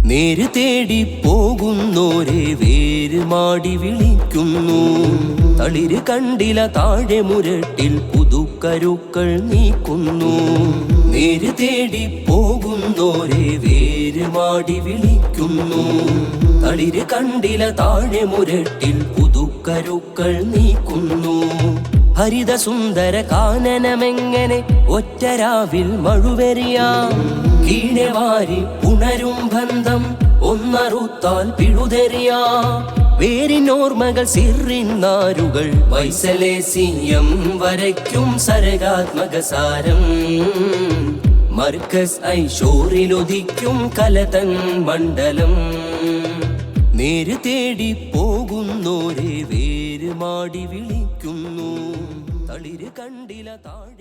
നേര് തേടി പോകുന്നോരെ വേര് മാടി വിളിക്കുന്നു. തളിര് കണ്ടില താഴെ മുരട്ടിൽ പുതുക്കരുക്കൾ നീക്കുന്നു. നേര് തേടി പോകുന്നോരെ വേര് മാടി വിളിക്കുന്നു. തളിര് കണ്ടില താഴെ മുരട്ടിൽ പുതുക്കരുക്കൾ നീക്കുന്നു. ഹരിത സുന്ദര കാനനമെങ്ങനെ ഒറ്റരാവിൽ മഴുവെറിയാം. കീഴെ വാരി ഉണരും ബന്ധം ഒന്നറുത്താൽ പിഴുതെറിയാ. വേരിനോർമ്മകൾ സിറിനാരുകൾ വൈസലേസിയം വരയ്ക്കും സരകാത്മക സാരം. മർക്കസ് ഐഷോറിലുദിക്കും കലതൻ മണ്ഡലം. നേര് തേടി പോകുന്നോരെ വേര് മാടി വിളിക്കുന്നു. തളിര് കണ്ടില താഴെ